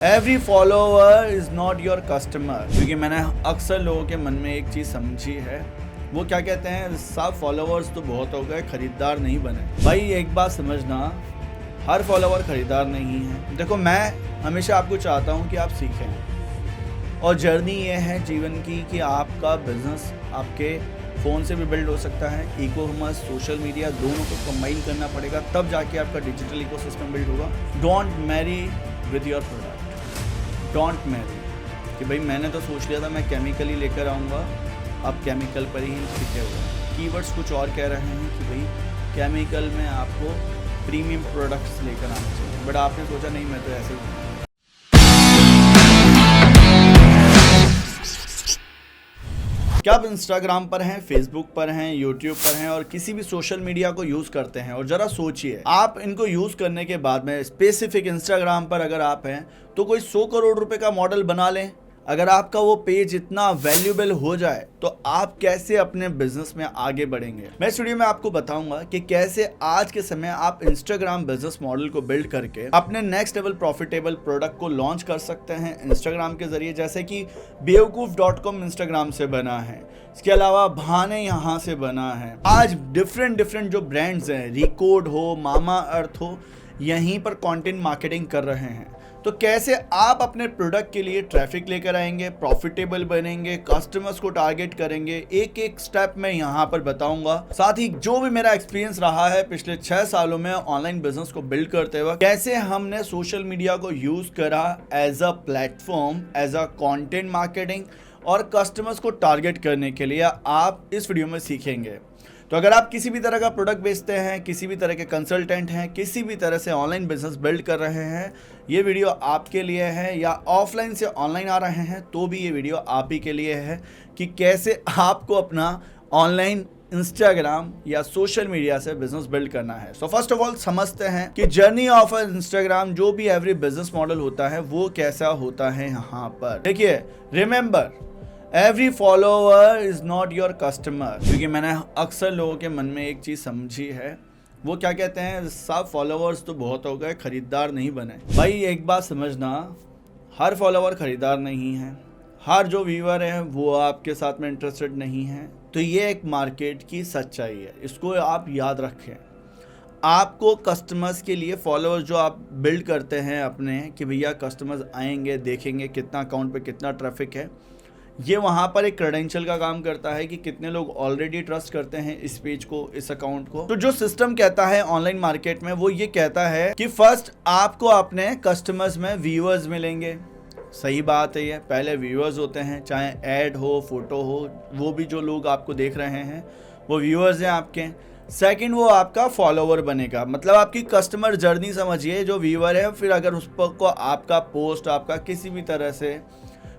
Every follower is not your customer. क्योंकि मैंने अक्सर लोगों के मन में एक चीज़ समझी है, वो क्या कहते हैं, सब फॉलोवर्स तो बहुत हो गए, खरीदार नहीं बने। भाई एक बात समझना, हर फॉलोवर खरीदार नहीं है। देखो, मैं हमेशा आपको चाहता हूँ कि आप सीखें, और जर्नी ये है जीवन की कि आपका बिजनेस आपके फ़ोन से भी बिल्ड हो सकता है। ई कॉमर्स, सोशल मीडिया, दोनों को कंबाइन करना पड़ेगा, तब जाके आपका डिजिटल इकोसिस्टम बिल्ड होगा। Don't marry with your product, don't marry कि भाई मैंने तो सोच लिया था मैं केमिकल ही लेकर आऊँगा, अब केमिकल पर ही टिके हुए। कीवर्ड्स कुछ और कह रहे हैं कि भाई केमिकल में आपको प्रीमियम प्रोडक्ट्स लेकर आना चाहिए, बट आपने सोचा नहीं, मैं तो ऐसे ही। क्या आप इंस्टाग्राम पर हैं, फेसबुक पर हैं, यूट्यूब पर हैं और किसी भी सोशल मीडिया को यूज़ करते हैं, और ज़रा सोचिए, आप इनको यूज़ करने के बाद में स्पेसिफिक इंस्टाग्राम पर अगर आप हैं तो कोई 100 करोड़ रुपए का मॉडल बना लें। अगर आपका वो पेज इतना वैल्यूएबल हो जाए तो आप कैसे अपने बिजनेस में आगे बढ़ेंगे। मैं इस वीडियो में आपको बताऊंगा कि कैसे आज के समय आप इंस्टाग्राम बिजनेस मॉडल को बिल्ड करके अपने नेक्स्ट लेवल प्रॉफिटेबल प्रोडक्ट को लॉन्च कर सकते हैं इंस्टाग्राम के जरिए, जैसे कि बेवकूफ.com इंस्टाग्राम से बना है, इसके अलावा भाने यहाँ से बना है। आज डिफरेंट जो ब्रांड्स हैं, रिकॉर्ड हो, मामा अर्थ हो, यहीं पर कंटेंट मार्केटिंग कर रहे हैं। तो कैसे आप अपने प्रोडक्ट के लिए ट्रैफिक लेकर आएंगे, प्रॉफिटेबल बनेंगे, कस्टमर्स को टारगेट करेंगे, एक एक स्टेप मैं यहाँ पर बताऊंगा। साथ ही जो भी मेरा एक्सपीरियंस रहा है पिछले 6 सालों में ऑनलाइन बिजनेस को बिल्ड करते वक्त, कैसे हमने सोशल मीडिया को यूज करा as a platform, as a content marketing और कस्टमर्स को टारगेट करने के लिए, आप इस वीडियो में सीखेंगे। तो अगर आप किसी भी तरह का प्रोडक्ट बेचते हैं, किसी भी तरह के कंसल्टेंट हैं, किसी भी तरह से ऑनलाइन बिजनेस बिल्ड कर रहे हैं, ये वीडियो आपके लिए है, या ऑफलाइन से ऑनलाइन आ रहे हैं तो भी ये वीडियो आप ही के लिए है कि कैसे आपको अपना ऑनलाइन इंस्टाग्राम या सोशल मीडिया से बिजनेस बिल्ड करना है। सो फर्स्ट ऑफ ऑल समझते हैं कि जर्नी ऑफ इंस्टाग्राम, जो भी एवरी बिजनेस मॉडल होता है वो कैसा होता है। यहाँ पर देखिए, remember, every follower is not your customer. क्योंकि मैंने अक्सर लोगों के मन में एक चीज़ समझी है, वो क्या कहते हैं, सब फॉलोवर्स तो बहुत हो गए, खरीदार नहीं बने। भाई एक बात समझना, हर फॉलोवर खरीदार नहीं है, हर जो व्यूअर है वो आपके साथ में इंटरेस्टेड नहीं है। तो ये एक मार्केट की सच्चाई है, इसको आप याद रखें। आपको कस्टमर्स के लिए फॉलोअर्स जो आप बिल्ड करते हैं अपने, कि भैया कस्टमर्स आएंगे, देखेंगे कितना अकाउंट पे कितना ट्रैफिक है, ये वहाँ पर एक क्रेडेंशियल का काम करता है कि कितने लोग ऑलरेडी ट्रस्ट करते हैं इस पेज को, इस अकाउंट को। तो जो सिस्टम कहता है ऑनलाइन मार्केट में, वो ये कहता है कि फर्स्ट आपको अपने कस्टमर्स में व्यूअर्स मिलेंगे। सही बात है, ये पहले व्यूअर्स होते हैं, चाहे ऐड हो, फोटो हो, वो भी जो लोग आपको देख रहे हैं वो व्यूअर्स हैं आपके। सेकंड, वो आपका फॉलोवर बनेगा, मतलब आपकी कस्टमर जर्नी समझिए। जो व्यूअर है, फिर अगर उस पर को आपका पोस्ट, आपका किसी भी तरह से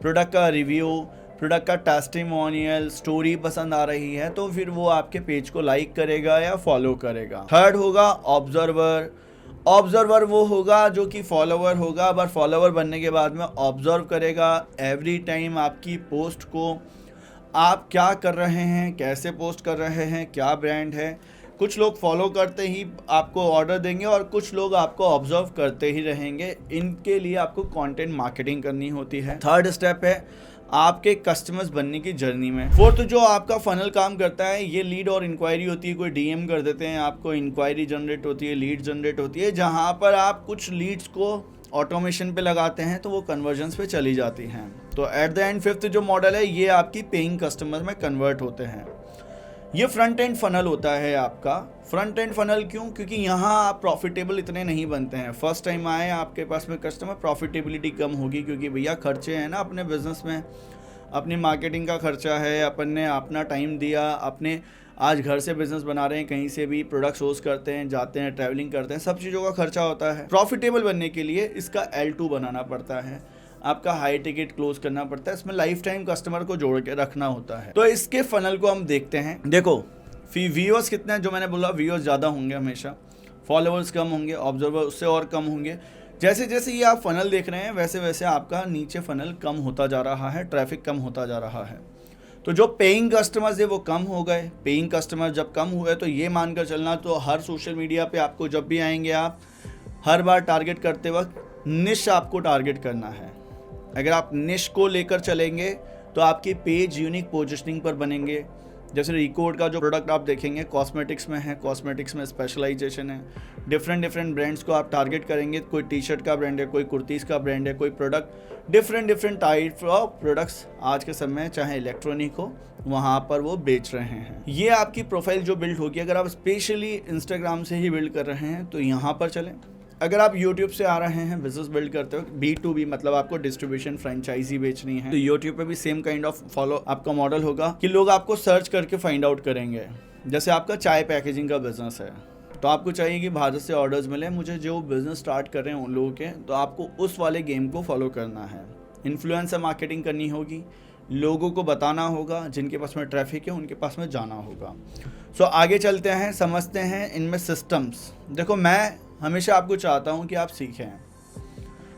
प्रोडक्ट का रिव्यू, प्रोडक्ट का टेस्टिमोनियल, स्टोरी पसंद आ रही है, तो फिर वो आपके पेज को लाइक करेगा या फॉलो करेगा। थर्ड होगा ऑब्जर्वर। ऑब्जर्वर वो होगा जो कि फॉलोवर होगा, पर फॉलोवर बनने के बाद में ऑब्जर्व करेगा एवरी टाइम आपकी पोस्ट को, आप क्या कर रहे हैं, कैसे पोस्ट कर रहे हैं, क्या ब्रांड है। कुछ लोग फॉलो करते ही आपको ऑर्डर देंगे और कुछ लोग आपको ऑब्जर्व करते ही रहेंगे। इनके लिए आपको कंटेंट मार्केटिंग करनी होती है। थर्ड स्टेप है आपके कस्टमर्स बनने की जर्नी में। फोर्थ, जो आपका फनल काम करता है, ये लीड और इंक्वायरी होती है। कोई डीएम कर देते हैं आपको, इंक्वायरी जनरेट होती है, लीड जनरेट होती है, जहाँ पर आप कुछ लीड्स को ऑटोमेशन पे लगाते हैं तो वो कन्वर्जन्स पे चली जाती हैं। तो एट द एंड फिफ्थ जो मॉडल है, ये आपकी पेइंग कस्टमर में कन्वर्ट होते हैं। ये फ्रंट एंड फनल होता है आपका। फ्रंट एंड फनल क्यों? क्योंकि यहाँ आप प्रॉफिटेबल इतने नहीं बनते हैं। फर्स्ट टाइम आए आपके पास में कस्टमर, प्रॉफिटेबिलिटी कम होगी, क्योंकि भैया खर्चे हैं ना अपने बिजनेस में, अपनी मार्केटिंग का खर्चा है, अपन ने अपना टाइम दिया, अपने आज घर से बिजनेस बना रहे हैं, कहीं से भी प्रोडक्ट सोर्स करते हैं, जाते हैं, ट्रैवलिंग करते हैं, सब चीज़ों का खर्चा होता है। प्रॉफिटेबल बनने के लिए इसका L2 बनाना पड़ता है, आपका हाई टिकट क्लोज करना पड़ता है, इसमें लाइफ टाइम कस्टमर को जोड़ के रखना होता है। तो इसके फनल को हम देखते हैं। देखो, व्यूअर्स कितने हैं, जो मैंने बोला व्यूअर्स ज़्यादा होंगे हमेशा, फॉलोअर्स कम होंगे, ऑब्जर्वर उससे और कम होंगे। जैसे जैसे ये आप फनल देख रहे हैं, वैसे वैसे आपका नीचे फनल कम होता जा रहा है, ट्रैफिक कम होता जा रहा है। तो जो पेइंग कस्टमर्स है वो कम हो गए। पेइंग कस्टमर जब कम हुए तो ये मानकर चलना, तो हर सोशल मीडिया पे आपको जब भी आएंगे, आप हर बार टारगेट करते वक्त निश आपको टारगेट करना है। अगर आप निश को लेकर चलेंगे तो आपके पेज यूनिक पोजिशनिंग पर बनेंगे। जैसे रिकॉर्ड का जो प्रोडक्ट आप देखेंगे कॉस्मेटिक्स में है, कॉस्मेटिक्स में स्पेशलाइजेशन है, डिफरेंट ब्रांड्स को आप टारगेट करेंगे। कोई टी शर्ट का ब्रांड है, कोई कुर्तीज़ का ब्रांड है, कोई product, different type of products आज के समय चाहे इलेक्ट्रॉनिक हो वहाँ पर वो बेच रहे हैं। ये आपकी प्रोफाइल जो बिल्ड होगी, अगर आप स्पेशली इंस्टाग्राम से ही बिल्ड कर रहे हैं तो यहाँ पर चलें। अगर आप YouTube से आ रहे हैं बिजनेस बिल्ड करते हो B2B, मतलब आपको डिस्ट्रीब्यूशन फ्रेंचाइजी बेचनी है, तो YouTube पे भी सेम काइंड ऑफ फॉलो आपका मॉडल होगा कि लोग आपको सर्च करके फाइंड आउट करेंगे। जैसे आपका चाय पैकेजिंग का बिजनेस है तो आपको चाहिए कि भारत से ऑर्डर्स मिले, मुझे जो बिजनेस स्टार्ट कर रहे हैं उन लोगों के, तो आपको उस वाले गेम को फॉलो करना है। इन्फ्लुएंसर मार्केटिंग करनी होगी, लोगों को बताना होगा, जिनके पास में ट्रैफिक है उनके पास में जाना होगा। सो आगे चलते हैं, समझते हैं इनमें सिस्टम्स। देखो, मैं हमेशा आपको चाहता हूं कि आप सीखें,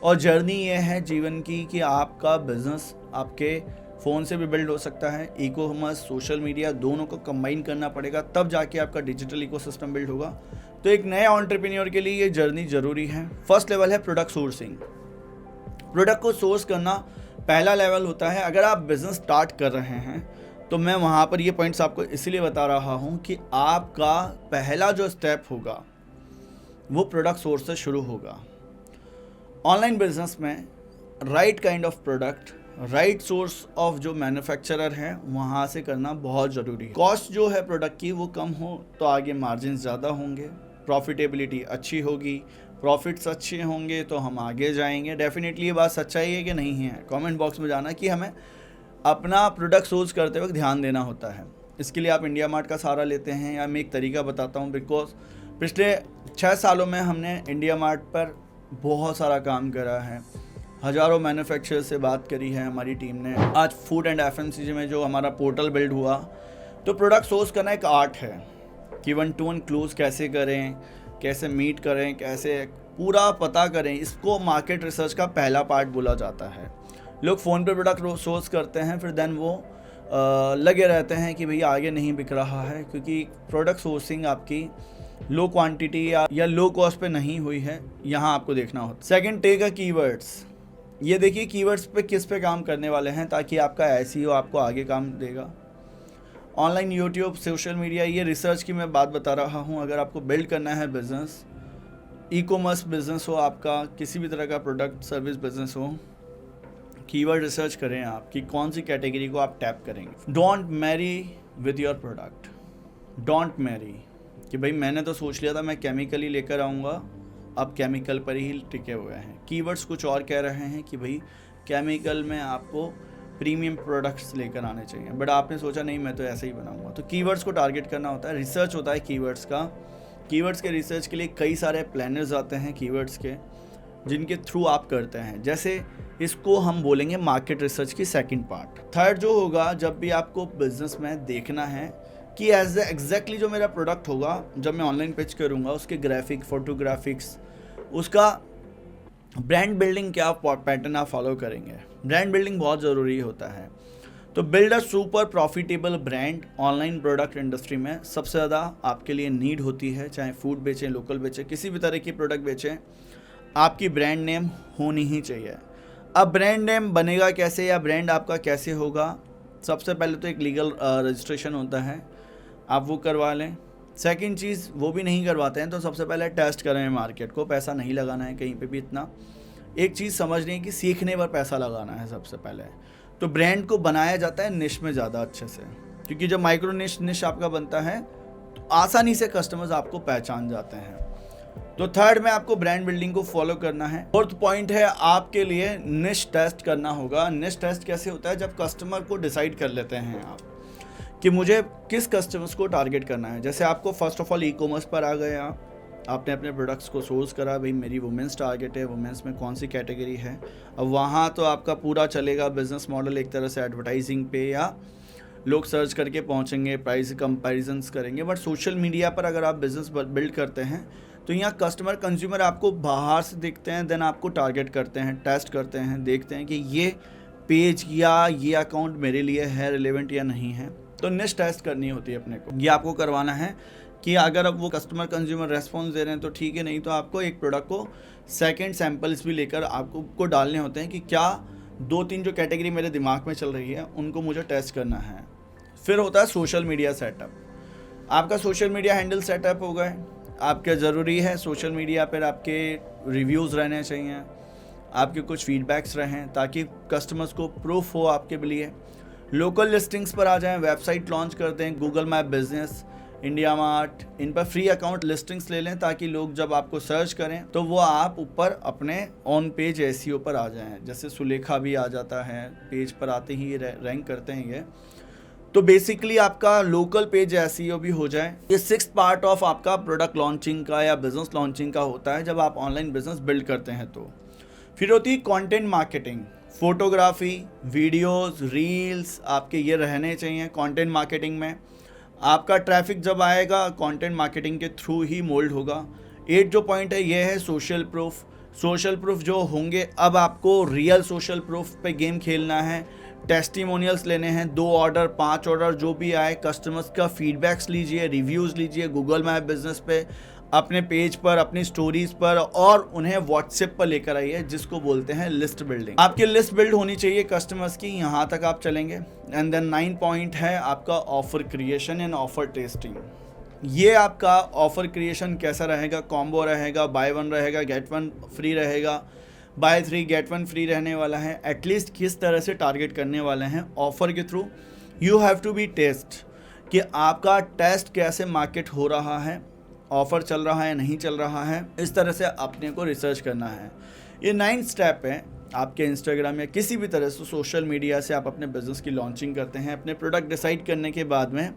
और जर्नी ये है जीवन की कि आपका बिजनेस आपके फ़ोन से भी बिल्ड हो सकता है। ई कॉमर्स, सोशल मीडिया दोनों को कंबाइन करना पड़ेगा, तब जाके आपका डिजिटल इकोसिस्टम बिल्ड होगा। तो एक नए एंटरप्रेन्योर के लिए ये जर्नी ज़रूरी है। फर्स्ट लेवल है प्रोडक्ट सोर्सिंग। प्रोडक्ट को सोर्स करना पहला लेवल होता है। अगर आप बिजनेस स्टार्ट कर रहे हैं तो मैं वहाँ पर ये पॉइंट्स आपको इसलिए बता रहा हूँ कि आपका पहला जो स्टेप होगा वो प्रोडक्ट सोर्स से शुरू होगा। ऑनलाइन बिजनेस में right kind of product, right source of जो मैन्युफैक्चरर है वहाँ से करना बहुत ज़रूरी है। कॉस्ट जो है प्रोडक्ट की वो कम हो तो आगे मार्जिन ज़्यादा होंगे, प्रॉफिटेबिलिटी अच्छी होगी, प्रॉफिट्स अच्छे होंगे तो हम आगे जाएंगे। डेफिनेटली ये बात सच्चाई है कि नहीं है? कमेंट बॉक्स में जाना कि हमें अपना प्रोडक्ट सोर्स करते वक्त ध्यान देना होता है। इसके लिए आप इंडिया मार्ट का सहारा लेते हैं, या मैं एक तरीका बताता हूँ। बिकॉज पिछले 6 सालों में हमने इंडिया मार्ट पर बहुत सारा काम करा है, हज़ारों मैन्युफैक्चरर से बात करी है हमारी टीम ने। आज फूड एंड FMCG में जो हमारा पोर्टल बिल्ड हुआ, तो प्रोडक्ट सोर्स करना एक आर्ट है कि 1 to 1 क्लोज कैसे करें, कैसे मीट करें, कैसे पूरा पता करें। इसको मार्केट रिसर्च का पहला पार्ट बोला जाता है। लोग फ़ोन पे प्रोडक्ट सोर्स करते हैं, फिर देन वो लगे रहते हैं कि भैया आगे नहीं बिक रहा है, क्योंकि प्रोडक्ट सोर्सिंग आपकी लो क्वांटिटी या लो कॉस्ट पे नहीं हुई है। यहाँ आपको देखना होता है। Second, take a keywords. ये देखिए कीवर्ड्स पे किस पे काम करने वाले हैं, ताकि आपका SEO आपको आगे काम देगा। ऑनलाइन, यूट्यूब, सोशल मीडिया, ये रिसर्च की मैं बात बता रहा हूँ। अगर आपको बिल्ड करना है बिजनेस, ई कॉमर्स बिजनेस हो आपका, किसी भी तरह का प्रोडक्ट सर्विस बिजनेस हो, कीवर्ड रिसर्च करें आप कि कौन सी कैटेगरी को आप टैप करेंगे। Don't marry with your product. Don't marry कि भाई मैंने तो सोच लिया था मैं केमिकल ही लेकर आऊँगा, अब केमिकल पर ही टिके हुए हैं। कीवर्ड्स कुछ और कह रहे हैं कि भाई केमिकल में आपको प्रीमियम प्रोडक्ट्स लेकर आने चाहिए, बट आपने सोचा नहीं मैं तो ऐसे ही बनाऊंगा। तो कीवर्ड्स को टारगेट करना होता है, रिसर्च होता है कीवर्ड्स का। कीवर्ड्स के रिसर्च के लिए कई सारे प्लानर्स आते हैं कीवर्ड्स के, जिनके थ्रू आप करते हैं। जैसे इसको हम बोलेंगे मार्केट रिसर्च की सेकंड पार्ट। थर्ड जो होगा, जब भी आपको बिजनेस में देखना है कि एग्जैक्टली जो मेरा प्रोडक्ट होगा जब मैं ऑनलाइन पिच करूँगा, उसके ग्राफिक, फोटोग्राफिक्स, उसका ब्रांड बिल्डिंग क्या पैटर्न आप फॉलो करेंगे। ब्रांड बिल्डिंग बहुत ज़रूरी होता है। तो build a super profitable brand online product industry में सबसे ज़्यादा आपके लिए नीड होती है। चाहे फूड बेचें, लोकल बेचें, किसी भी तरह की प्रोडक्ट बेचें, आपकी ब्रांड नेम होनी ही चाहिए। अब ब्रांड नेम बनेगा कैसे या ब्रांड आपका कैसे होगा? सबसे पहले तो एक लीगल रजिस्ट्रेशन होता है, आप वो करवा लें। सेकंड चीज़, वो भी नहीं करवाते हैं तो सबसे पहले टेस्ट करें मार्केट को। पैसा नहीं लगाना है कहीं पे भी इतना। एक चीज़ समझनी है कि सीखने पर पैसा लगाना है सबसे पहले। तो ब्रांड को बनाया जाता है निश में ज़्यादा अच्छे से, क्योंकि जब माइक्रो निश आपका बनता है तो आसानी से कस्टमर्स आपको पहचान जाते हैं। तो थर्ड में आपको ब्रांड बिल्डिंग को फॉलो करना है। फोर्थ पॉइंट है आपके लिए निश टेस्ट करना होगा। निश टेस्ट कैसे होता है? जब कस्टमर को डिसाइड कर लेते हैं आप कि मुझे किस कस्टमर्स को टारगेट करना है। जैसे आपको first of all e commerce पर आ गए, आपने अपने प्रोडक्ट्स को सोर्स करा, भाई मेरी वुमेंस टारगेट है, वुमेंस में कौन सी कैटेगरी है। अब वहाँ तो आपका पूरा चलेगा बिजनेस मॉडल एक तरह से एडवर्टाइजिंग पे, या लोग सर्च करके पहुँचेंगे, प्राइस कंपैरिजंस करेंगे। बट सोशल मीडिया पर अगर आप बिज़नेस बिल्ड करते हैं तो यहाँ कस्टमर, कंज्यूमर आपको बाहर से देखते हैं, देन आपको टारगेट करते हैं, टेस्ट करते हैं, देखते हैं कि ये पेज या ये अकाउंट मेरे लिए है रिलेवेंट या नहीं है। तो निश टेस्ट करनी होती है अपने को। ये आपको करवाना है कि अगर अब वो कस्टमर कंज्यूमर रेस्पॉन्स दे रहे हैं तो ठीक है, नहीं तो आपको एक प्रोडक्ट को सेकंड सैंपल्स भी लेकर आपको डालने होते हैं कि क्या 2-3 जो कैटेगरी मेरे दिमाग में चल रही है उनको मुझे टेस्ट करना है। फिर होता है सोशल मीडिया सेटअप। आपका सोशल मीडिया हैंडल सेटअप हो गए, आपके ज़रूरी है सोशल मीडिया पर आपके रिव्यूज़ रहने चाहिए, आपके कुछ फीडबैक्स रहें ताकि कस्टमर्स को प्रूफ हो आपके लिए। लोकल लिस्टिंग्स पर आ जाएं, वेबसाइट लॉन्च कर दें, Google map business, India mart, इन पर फ्री अकाउंट लिस्टिंग्स ले लें ताकि लोग जब आपको सर्च करें तो वो आप ऊपर अपने ऑन पेज एसईओ पर आ जाएं। जैसे सुलेखा भी आ जाता है, पेज पर आते ही रैंक करते हैं ये। तो बेसिकली आपका लोकल पेज एसईओ भी हो जाए। ये 6th पार्ट ऑफ आपका प्रोडक्ट लॉन्चिंग का या बिजनेस लॉन्चिंग का होता है जब आप ऑनलाइन बिजनेस बिल्ड करते हैं। तो फिर होती है content marketing, photography, videos, reels आपके ये रहने चाहिए कंटेंट मार्केटिंग में। आपका ट्रैफिक जब आएगा कंटेंट मार्केटिंग के थ्रू ही मोल्ड होगा। 8 जो पॉइंट है ये है सोशल प्रूफ। सोशल प्रूफ जो होंगे, अब आपको रियल सोशल प्रूफ पे गेम खेलना है, टेस्टिमोनियल्स लेने हैं, 2 ऑर्डर 5 ऑर्डर जो भी आए, कस्टमर्स का फीडबैक्स लीजिए, रिव्यूज़ लीजिए गूगल मैप बिजनेस पे, अपने पेज पर, अपनी स्टोरीज पर, और उन्हें व्हाट्सएप पर लेकर आइए, जिसको बोलते हैं लिस्ट बिल्डिंग। आपकी लिस्ट बिल्ड होनी चाहिए कस्टमर्स की, यहाँ तक आप चलेंगे। एंड देन 9 पॉइंट है आपका offer creation and offer testing. ये आपका ऑफर क्रिएशन कैसा रहेगा, कॉम्बो रहेगा, बाय 1 रहेगा, गेट 1 फ्री रहेगा, बाय 3 गेट 1 फ्री रहने वाला है। एटलीस्ट किस तरह से टारगेट करने वाले हैं ऑफर के through. You have to be test कि आपका टेस्ट कैसे मार्केट हो रहा है, ऑफ़र चल रहा है नहीं चल रहा है, इस तरह से अपने को रिसर्च करना है। ये 9 स्टेप है आपके इंस्टाग्राम या किसी भी तरह से सोशल मीडिया से आप अपने बिज़नेस की लॉन्चिंग करते हैं। अपने प्रोडक्ट डिसाइड करने के बाद में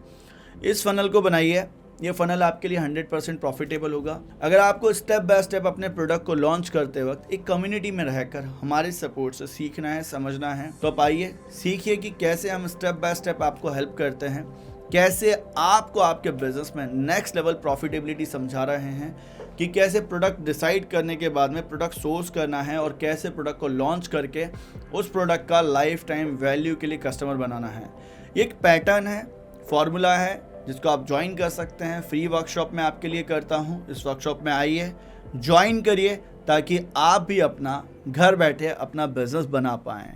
इस फनल को बनाइए। ये फनल आपके लिए 100% प्रॉफिटेबल होगा। अगर आपको स्टेप बाय स्टेप अपने प्रोडक्ट को लॉन्च करते वक्त एक कम्युनिटी में रहकर हमारे सपोर्ट से सीखना है, समझना है, तो आप आइए सीखिए कि कैसे हम स्टेप बाय स्टेप आपको हेल्प करते हैं, कैसे आपको आपके बिजनेस में नेक्स्ट लेवल प्रॉफिटेबिलिटी समझा रहे हैं, कि कैसे प्रोडक्ट डिसाइड करने के बाद में प्रोडक्ट सोर्स करना है और कैसे प्रोडक्ट को लॉन्च करके उस प्रोडक्ट का लाइफ टाइम वैल्यू के लिए कस्टमर बनाना है। ये एक पैटर्न है, फॉर्मूला है जिसको आप ज्वाइन कर सकते हैं। फ्री वर्कशॉप में आपके लिए करता हूँ, इस वर्कशॉप में आइए, ज्वाइन करिए ताकि आप भी अपना घर बैठे अपना बिजनेस बना पाएँ।